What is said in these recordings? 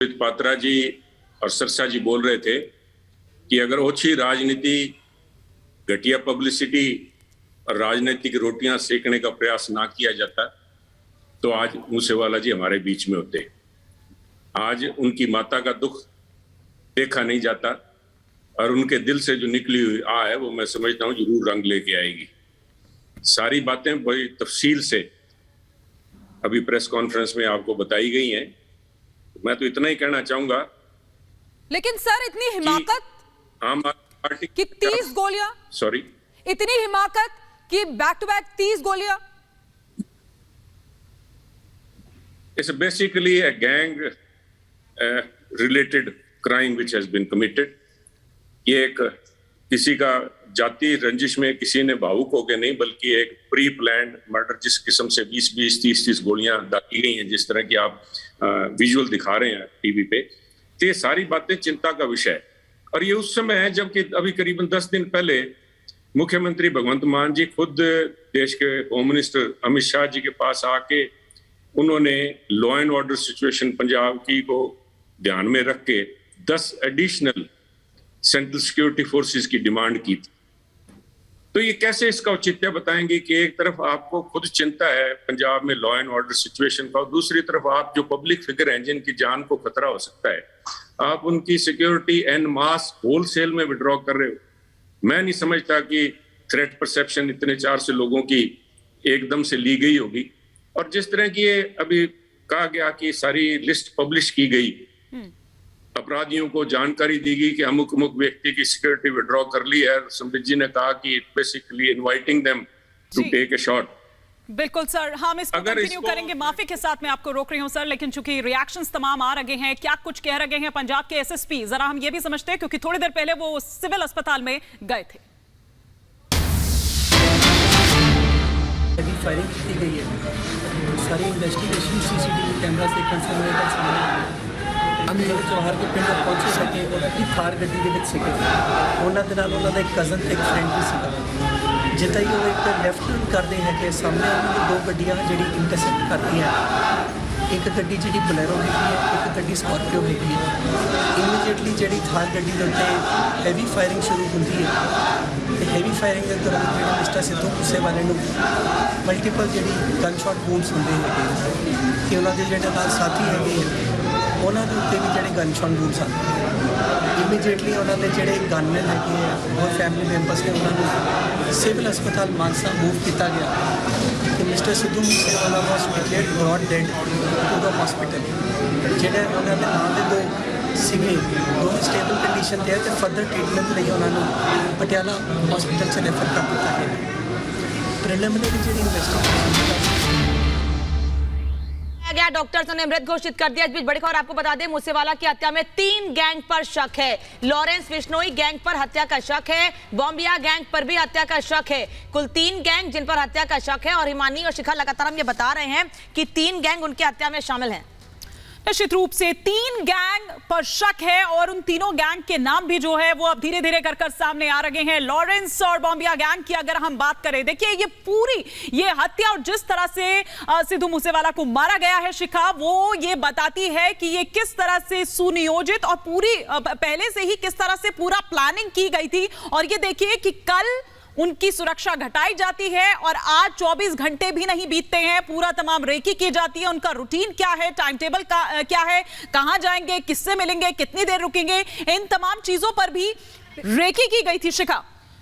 पात्रा जी और सरसा जी बोल रहे थे कि अगर ओछी राजनीति, घटिया पब्लिसिटी और राजनीतिक रोटियां सेकने का प्रयास ना किया जाता तो आज मूसेवाला जी हमारे बीच में होते। आज उनकी माता का दुख देखा नहीं जाता और उनके दिल से जो निकली हुई आह है वो मैं समझता हूं जरूर रंग लेके आएगी। सारी बातें बड़ी तफसील से अभी प्रेस कॉन्फ्रेंस में आपको बताई गई हैं। मैं तो इतना ही कहना चाहूंगा, लेकिन सर इतनी हिमाकत आम आदमी पार्टी कि 30 गोलियां, सॉरी, इतनी हिमाकत कि बैक टू बैक 30 गोलियां। It's basically a gang related crime which has been committed. ये एक किसी का जाति रंजिश में किसी ने भावुक होकर नहीं, बल्कि एक प्री प्लान्ड मर्डर जिस किस्म से 20-20, 30-30 गोलियां दागी गई हैं, जिस तरह की आप विजुअल दिखा रहे हैं टीवी पे, तो ये सारी बातें चिंता का विषय है। और ये उस समय है जबकि अभी करीबन 10 दिन पहले मुख्यमंत्री भगवंत मान जी खुद देश के होम मिनिस्टर अमित शाह जी के पास आके उन्होंने law and order situation Punjab की को ध्यान में रख के 10 एडिशनल सेंट्रल सिक्योरिटी फोर्सेस की डिमांड की थी। तो ये कैसे इसका औचित्य बताएंगे कि एक तरफ आपको खुद चिंता है पंजाब में लॉ एंड ऑर्डर सिचुएशन का, और दूसरी तरफ आप जो पब्लिक फिगर हैं जिनकी जान को खतरा हो सकता है, आप उनकी सिक्योरिटी एन मास होलसेल में विड्रॉ कर रहे हो। मैं नहीं समझता कि थ्रेट परसेप्शन इतने 400 लोगों की एकदम से ली गई होगी। और जिस तरह की ये अभी कहा गया कि सारी लिस्ट पब्लिश की गई, अपराधियों को जानकारी दी गई कि अमुक अमुक व्यक्ति की सिक्योरिटी विड्रॉ कर ली है। संबित जी ने कहा कि basically inviting them to take a shot. बिल्कुल सर, हम इसको कंटिन्यू करेंगे। माफी के साथ मैं आपको रोक रही हूं सर, लेकिन चूंकि रिएक्शंस तमाम आ रहे हैं, क्या कुछ कह रहे हैं पंजाब के एसएसपी, जरा हम ये भी समझते हैं, क्योंकि थोड़ी देर पहले वो सिविल अस्पताल में गए थे। फायरिंग की गई है, सारी इन्वेस्टिगेशन सीसीटीवी कैमरा से कंसर्न सामने हम जवाहर के पिंड पहुंचे सके। उनकी थार गड्डी ਦੇ ਵਿੱਚ ਸੀਗੇ, ਉਹਨਾਂ ਦੇ ਨਾਲ ਉਹਨਾਂ ਦਾ ਇੱਕ ਕਜ਼ਨ ਤੇ ਇੱਕ ਫਰੈਂਡ ਵੀ ਸੀਗਾ। ਜਿੱਦਾਂ ਹੀ ਉਹ ਇੱਕ ਲੈਫਟ ਟਰਨ ਕਰਦੇ ਹੈਗੇ, ਸਾਹਮਣੇ ਉਹਨਾਂ ਦੀ 2 ਗੱਡੀਆਂ ਜਿਹੜੀ ਇੰਟਰਸੈਕਟ ਕਰਦੀਆਂ। ਇੱਕ ਗੱਡੀ ਜਿਹੜੀ ਬਲੈਰੋ ਹੈਗੀ ਹੈ, ਇੱਕ ਗੱਡੀ ਸਕਾਰਪੀਓ ਹੈਗੀ ਹੈ। ਇਮੀਡੀਏਟਲੀ ਜਿਹੜੀ ਥਾਰ ਗੱਡੀ ਦੇ ਉੱਤੇ ਹੈਵੀ ਫਾਇਰਿੰਗ ਸ਼ੁਰੂ ਹੁੰਦੀ ਹੈ ਤੇ ਹੈਵੀ ਫਾਇਰਿੰਗ ਦੇ ਦੌਰਾਨ ਜਿਹੜੇ ਮਿਸਟਰ ਸਿੱਧੂ ਮੂਸੇਵਾਲੇ ਨੂੰ ਮਲਟੀਪਲ ਜਿਹੜੀ ਗਨ ਸ਼ਾਟ ਵੂਨਸ ਹੁੰਦੇ ਹੈਗੇ ਕਿ ਉਹਨਾਂ ਦੇ ਜਿਹੜੇ ਨਾਲ ਸਾਥੀ ਹੈਗੇ ਉਹਨਾਂ ਦੇ ਉੱਤੇ ਵੀ ਜਿਹੜੇ ਗਨ ਸ਼ਾਟ ਵੂਨਸ ਆਉਂਦੇ। ਇਮੀਡੀਏਟਲੀ ਉਹਨਾਂ ਦੇ ਜਿਹੜੇ ਗਨਮੈਨ ਹੈਗੇ ਆ ਉਹ ਫੈਮਿਲੀ ਮੈਂਬਰਸ ਨੇ ਉਹਨਾਂ ਨੂੰ ਸਿਵਲ ਹਸਪਤਾਲ ਮਾਨਸਾ ਮੂਵ ਕੀਤਾ ਗਿਆ ਕਿ mister Sidhu Moosewala was declared brought dead to the hospital. ਜਿਹੜੇ ਉਹਨਾਂ ਦੇ ਨਾਂ ਦੇ 2 ਸੀਗੇ, ਦੋਵੇਂ ਸਟੇਬਲ ਕੰਡੀਸ਼ਨ ਤੇ ਹੈ ਤੇ ਫਰਦਰ ਟ੍ਰੀਟਮੈਂਟ ਲਈ ਉਹਨਾਂ ਨੂੰ ਪਟਿਆਲਾ ਹਸਪੀਟਲ 'ਚ ਰੈਫਰ ਕਰ ਦਿੱਤਾ ਗਿਆ। ਪ੍ਰੀਲਿਮਿਨਰੀ ਜਿਹੜੀ ਇਨਵੈਸਟੀਗੇਸ਼ਨ गया, डॉक्टर्स ने मृत घोषित कर दिया। इस बीच बड़ी खबर आपको बता दें, मूसेवाला की हत्या में 3 गैंग पर शक है। लॉरेंस बिश्नोई गैंग पर हत्या का शक है, बॉम्बिया गैंग पर भी हत्या का शक है। कुल 3 गैंग जिन पर हत्या का शक है, और हिमानी और शिखा लगातार हम ये बता रहे हैं कि 3 गैंग उनकी हत्या में शामिल हैं। निश्चित रूप से 3 गैंग पर शक है, और उन तीनों गैंग के नाम भी जो है वो अब धीरे धीरे कर सामने आ रहे हैं। लॉरेंस और बॉम्बिया गैंग की अगर हम बात करें, देखिए ये पूरी ये हत्या और जिस तरह से सिद्धू मूसेवाला को मारा गया है शिखा, वो ये बताती है कि ये किस तरह से सुनियोजित और पूरी पहले से ही किस तरह से पूरा प्लानिंग की गई थी। और ये देखिए कि कल उनकी सुरक्षा घटाई जाती है और आज 24 घंटे भी नहीं बीतते हैं, पूरा तमाम रेकी की जाती है। उनका रूटीन क्या है, टाइम टेबल का क्या है, कहां जाएंगे, किससे मिलेंगे, कितनी देर रुकेंगे, इन तमाम चीजों पर भी रेकी की गई थी शिखा।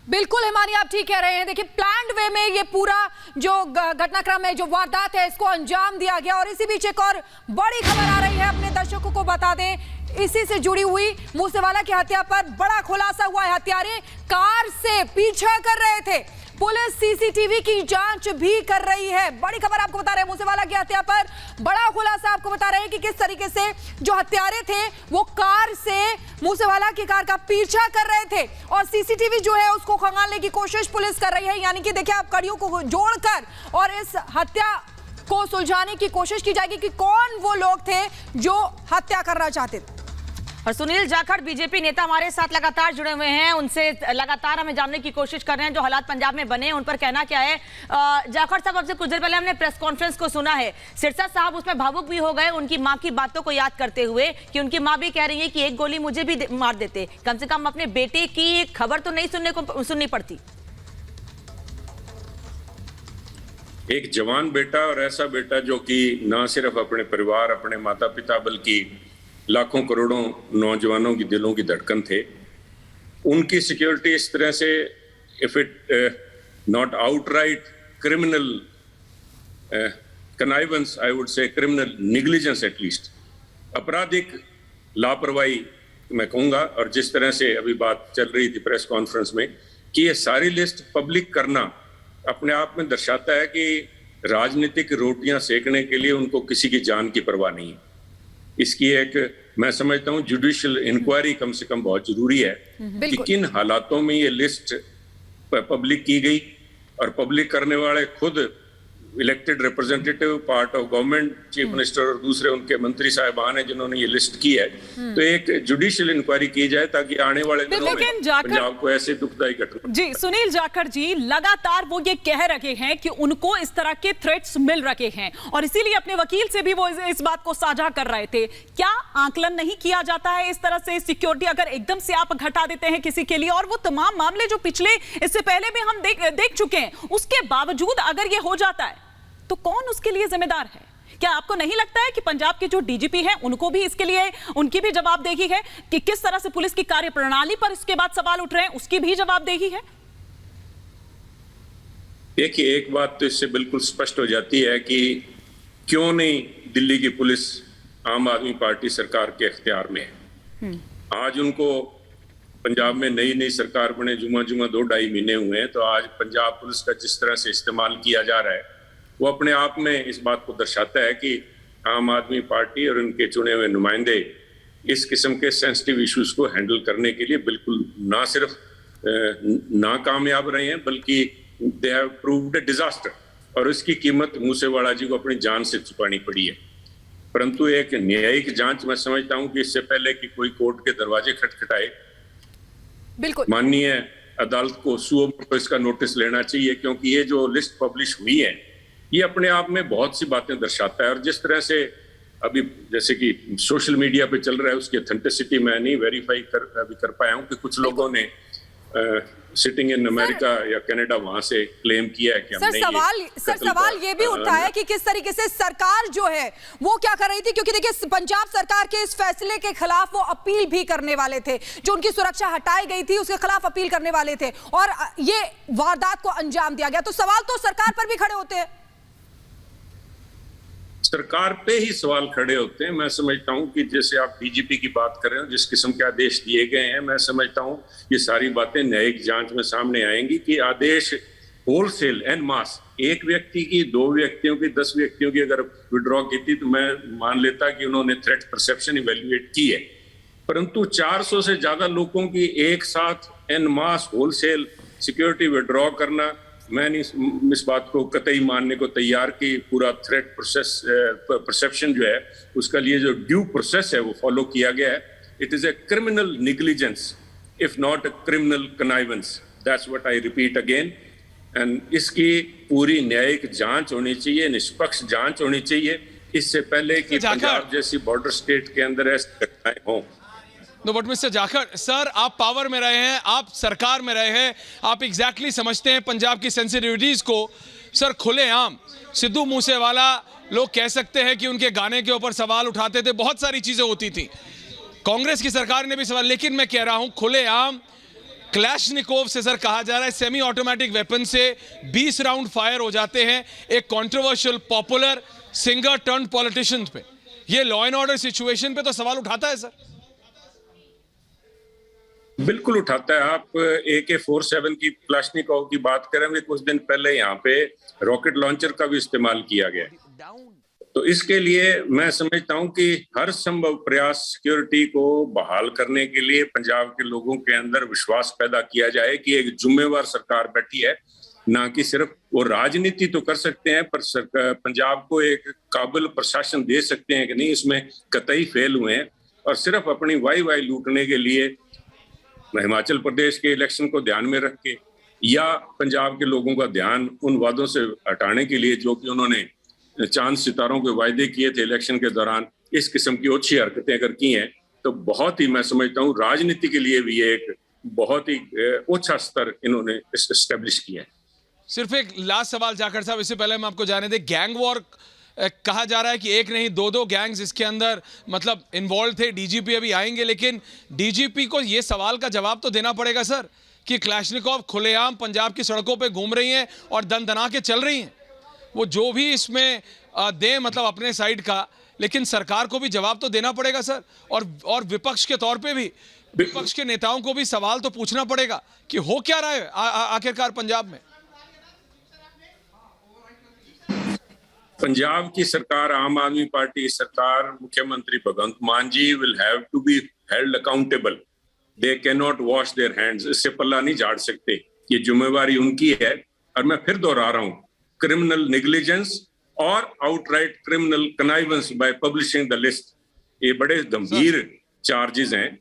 बिल्कुल हिमानी, आप ठीक कह रहे हैं। देखिए प्लान्ड वे में ये पूरा जो घटनाक्रम है, जो वारदात है, इसको अंजाम दिया गया। और इसी बीच एक और बड़ी खबर आ रही है, अपने दर्शकों को बता दें, इसी से जुड़ी हुई मूसेवाला की हत्या पर बड़ा खुलासा हुआ है। हत्यारे कार से पीछा कर रहे थे, पुलिस सीसीटीवी की जांच भी कर रही है। बड़ी खबर आपको बता रहे हैं, मूसेवाला की हत्या पर बड़ा खुलासा आपको बता रहे हैं कि किस तरीके से जो हत्यारे थे वो कार से मूसेवाला की कार का पीछा कर रहे थे, और सीसीटीवी जो है उसको खंगालने की कोशिश पुलिस कर रही है। यानी कि देखिए, आप कड़ियों को जोड़कर और इस हत्या को सुलझाने की कोशिश की जाएगी कि कौन वो लोग थे जो हत्या करना चाहते थे। और सुनील जाखड़ बीजेपी नेता हमारे साथ लगातार जुड़े हुए हैं, उनसे लगातार हमें जानने की कोशिश कर रहे हैं जो हालात पंजाब में बने, उन पर कहना क्या है। जाखड़ साहब, आपसे कुछ देर पहले हमने प्रेस कॉन्फ्रेंस को सुना है, सिरसा साहब उसमें भावुक भी हो गए उनकी मां की बातों को याद करते हुए कि उनकी मां भी कह रही है कि एक गोली मुझे भी मार देते, कम से कम अपने बेटे की खबर तो नहीं सुननी पड़ती। एक जवान बेटा और ऐसा बेटा जो कि ना सिर्फ अपने परिवार, अपने माता पिता, बल्कि लाखों करोड़ों नौजवानों की दिलों की धड़कन थे, उनकी सिक्योरिटी इस तरह से, if it not outright criminal connivance, I would say criminal negligence, at least आपराधिक लापरवाही मैं कहूंगा। और जिस तरह से अभी बात चल रही थी प्रेस कॉन्फ्रेंस में कि ये सारी लिस्ट पब्लिक करना अपने आप में दर्शाता है कि राजनीतिक रोटियां सेकने के लिए उनको किसी की जान की परवाह नहीं है। इसकी एक, मैं समझता हूं, जुडिशियल इंक्वायरी कम से कम बहुत जरूरी है कि किन हालातों में ये लिस्ट पब्लिक की गई, और पब्लिक करने वाले खुद elected representative, part of government, chief minister और दूसरे उनके मंत्री साहिबान हैं जिन्होंने ये लिस्ट की है। तो एक जुडिशियल इंक्वायरी की जाए ताकि आने वाले दिनों में पंजाब को ऐसे दुखदायी घटना। जी सुनील जाखड़ जी, लगातार वो ये कह रहे हैं कि उनको इस तरह के थ्रेट्स मिल रहे हैं और इसीलिए अपने वकील से भी वो इस बात को साझा कर रहे थे। क्या आंकलन नहीं किया जाता है इस तरह से सिक्योरिटी अगर एकदम से आप घटा देते हैं किसी के लिए, और वो तमाम मामले जो पिछले इससे पहले भी हम देख चुके हैं, उसके बावजूद अगर ये हो जाता है तो कौन उसके लिए जिम्मेदार है? क्या आपको नहीं लगता है कि पंजाब के जो डीजीपी हैं उनको भी इसके लिए उनकी भी जवाबदेही है कि किस तरह से पुलिस की कार्यप्रणाली पर इसके बाद सवाल उठ रहे हैं, उसकी भी जवाबदेही है? देखिए, एक बात तो इससे बिल्कुल स्पष्ट हो जाती है कि क्यों नहीं दिल्ली की पुलिस आम आदमी पार्टी सरकार के इख्तियार में है। आज उनको पंजाब में नई सरकार बने जुमा 2-2.5 महीने हुए हैं, तो आज पंजाब पुलिस का जिस तरह से इस्तेमाल किया जा रहा है वो अपने आप में इस बात को दर्शाता है कि आम आदमी पार्टी और उनके चुने हुए नुमाइंदे इस किस्म के सेंसिटिव इश्यूज को हैंडल करने के लिए बिल्कुल ना सिर्फ नाकामयाब रहे हैं, बल्कि they have proved a disaster, और इसकी कीमत मूसेवाला जी को अपनी जान से चुकानी पड़ी है। परंतु एक न्यायिक जांच, मैं समझता हूं कि इससे पहले कि कोई कोर्ट के दरवाजे खटखटाए, बिल्कुल माननीय अदालत को सुओ इसका नोटिस लेना चाहिए, क्योंकि ये जो लिस्ट पब्लिश हुई है ये अपने आप में बहुत सी बातें दर्शाता है। और जिस तरह से अभी जैसे कि सोशल मीडिया पे चल रहा है, उसकी ऑथेंटिसिटी मैं नहीं वेरीफाई कर पाया हूं कि कुछ लोगों ने सिटिंग इन अमेरिका या कनाडा वहां से क्लेम किया है कि हमने सवाल ये भी उठता है कि किस तरीके से सरकार जो है वो क्या कर रही थी, क्योंकि देखिए पंजाब सरकार के इस फैसले के खिलाफ वो अपील भी करने वाले थे, जो उनकी सुरक्षा हटाई गई थी उसके खिलाफ अपील करने वाले थे, और ये वारदात को अंजाम दिया गया। तो सवाल तो सरकार पर भी खड़े होते हैं, सरकार पे ही सवाल खड़े होते हैं। मैं समझता हूं कि जैसे आप डीजीपी की बात कर रहे हो, जिस किस्म के आदेश दिए गए हैं, मैं समझता हूं ये सारी बातें न्यायिक जांच में सामने आएंगी कि आदेश होलसेल एंड मास, एक व्यक्ति की, 2 व्यक्तियों की, 10 व्यक्तियों की अगर विड्रॉ की थी तो मैं मान लेता कि उन्होंने थ्रेट परसेप्शन इवेल्युएट की है, परंतु 400 से ज्यादा लोगों की एक साथ एन मास होलसेल सिक्योरिटी विड्रॉ करना, मैं नहीं इस बात को कतई मानने को तैयार कि पूरा थ्रेट परसेप्शन जो है उसका लिए जो ड्यू प्रोसेस है वो फॉलो किया गया है। It is a criminal negligence if not a criminal connivance, that's what I repeat again. And इसकी पूरी न्यायिक जांच होनी चाहिए, निष्पक्ष जांच होनी चाहिए, इससे पहले कि पंजाब जैसी बॉर्डर स्टेट के अंदर ऐसी घटनाएं हों। No but mister Jakhar sir, आप पावर में रहे हैं, आप सरकार में रहे हैं, आप एग्जैक्टली समझते हैं पंजाब की सेंसिटिविटीज को। सर, खुलेआम सिद्धू मूसेवाला लोग कह सकते हैं कि उनके गाने के ऊपर सवाल उठाते थे, बहुत सारी चीजें होती थी, कांग्रेस की सरकार ने भी सवाल, लेकिन मैं कह रहा हूं खुलेआम क्लैशनिकोव से सर कहा जा रहा है सेमी ऑटोमेटिक वेपन से 20 राउंड फायर हो जाते हैं एक controversial popular singer turn politician पे। ये लॉ एंड ऑर्डर सिचुएशन पे तो सवाल उठाता है सर। बिल्कुल उठाता है। आप AK-47 की क्लाशनिकोव की बात करेंगे, कुछ दिन पहले यहाँ पे रॉकेट लॉन्चर का भी इस्तेमाल किया गया, तो इसके लिए मैं समझता हूं कि हर संभव प्रयास सिक्योरिटी को बहाल करने के लिए पंजाब के लोगों के अंदर विश्वास पैदा किया जाए कि एक जिम्मेवार सरकार बैठी है, ना कि सिर्फ वो राजनीति तो कर सकते हैं पर पंजाब को एक काबिल प्रशासन दे सकते हैं कि नहीं, इसमें कतई फेल हुए हैं। और सिर्फ अपनी वाई लूटने के लिए हिमाचल प्रदेश के इलेक्शन को ध्यान में रख के या पंजाब के लोगों का ध्यान उन वादों से हटाने के लिए जो कि उन्होंने चांद सितारों के वायदे किए थे इलेक्शन के दौरान, इस किस्म की ओछी हरकतें अगर की हैं तो बहुत ही, मैं समझता हूँ राजनीति के लिए भी एक बहुत ही ओछा स्तर इन्होंने एस्टेब्लिश किया है। सिर्फ एक लास्ट सवाल जाखड़ साहब, इससे पहले हम आपको जाने दें, गैंग वॉर कहा जा रहा है कि एक नहीं दो गैंग्स इसके अंदर मतलब इन्वॉल्व थे। डीजीपी अभी आएंगे, लेकिन डीजीपी को यह सवाल का जवाब तो देना पड़ेगा सर कि क्लैशनिकोव खुलेआम पंजाब की सड़कों पे घूम रही हैं और दना के चल रही हैं। वो जो भी इसमें दें मतलब अपने साइड का, लेकिन सरकार को भी जवाब तो देना पड़ेगा सर। और विपक्ष के तौर पे भी विपक्ष के नेताओं को भी सवाल तो पूछना पड़ेगा कि हो क्या रहा है आखिरकार पंजाब में। पंजाब की सरकार, आम आदमी पार्टी सरकार, मुख्यमंत्री Bhagwant Mann ji will have to be held accountable. They can not wash their hands. इससे पल्ला नहीं झाड़ सकते, ये जिम्मेवारी उनकी है। और मैं फिर दोहरा रहा हूं, क्रिमिनल नेग्लिजेंस और outright criminal connivance by publishing the list, ये बड़े गंभीर चार्जेस हैं।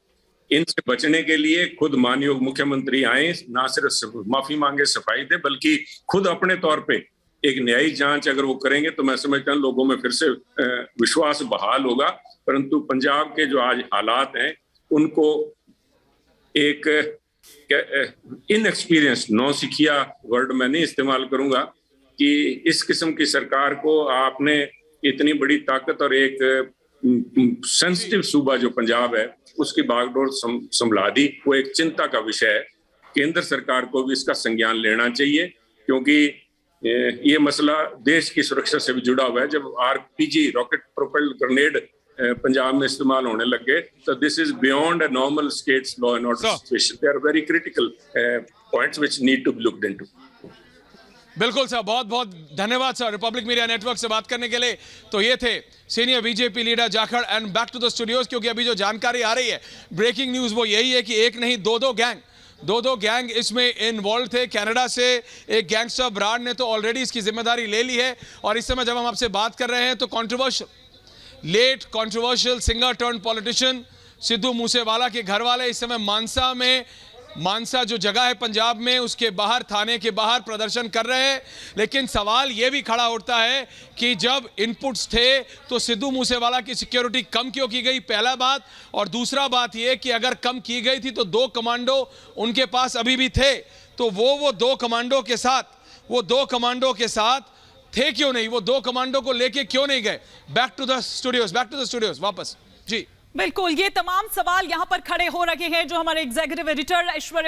इनसे बचने के लिए खुद माननीय मुख्यमंत्री आए, ना सिर्फ माफी मांगे, सफाई दे, बल्कि खुद अपने तौर पे एक न्यायिक जांच अगर वो करेंगे तो मैं समझता हूं लोगों में फिर से विश्वास बहाल होगा। परंतु पंजाब के जो आज हालात हैं उनको एक इनएक्सपीरियंस, नौसिखिया वर्ड मैं नहीं इस्तेमाल करूंगा, कि इस किस्म की सरकार को आपने इतनी बड़ी ताकत और एक सेंसिटिव सूबा जो पंजाब है उसकी बागडोर संभला दी, वो एक चिंता का विषय है। केंद्र सरकार को भी इसका संज्ञान लेना चाहिए, क्योंकि ये मसला देश की सुरक्षा से भी जुड़ा हुआ है। जब RPG, rocket propelled grenade Punjab में इस्तेमाल होने लग गए तो this is beyond a normal states law and order situation. They are very critical points which need to be looked into. बिल्कुल सर, बहुत बहुत धन्यवाद सर रिपब्लिक मीडिया नेटवर्क से बात करने के लिए। तो ये थे senior BJP leader Jakhar. And back to the studios, क्योंकि अभी जो जानकारी आ रही है, ब्रेकिंग न्यूज वो यही है कि एक नहीं दो गैंग इसमें इन्वॉल्व थे। कनाडा से एक गैंगस्टर ब्रांड ने तो ऑलरेडी इसकी जिम्मेदारी ले ली है। और इस समय जब हम आपसे बात कर रहे हैं तो controversial singer turn politician Sidhu Moosewala के घर वाले इस समय मानसा जो जगह है पंजाब में, उसके बाहर, थाने के बाहर प्रदर्शन कर रहे हैं। लेकिन सवाल यह भी खड़ा उठता है कि जब इनपुट्स थे तो सिद्धू मूसेवाला की सिक्योरिटी कम क्यों की गई, पहला बात। और दूसरा बात यह कि अगर कम की गई थी तो 2 कमांडो उनके पास अभी भी थे, तो वो 2 कमांडो के साथ थे क्यों नहीं, वो 2 कमांडो को लेके क्यों नहीं गए। बैक टू द स्टूडियोज वापस जी। बिल्कुल, ये तमाम सवाल यहां पर खड़े हो रहे हैं जो हमारे एग्जीक्यूटिव एडिटर ऐश्वर्या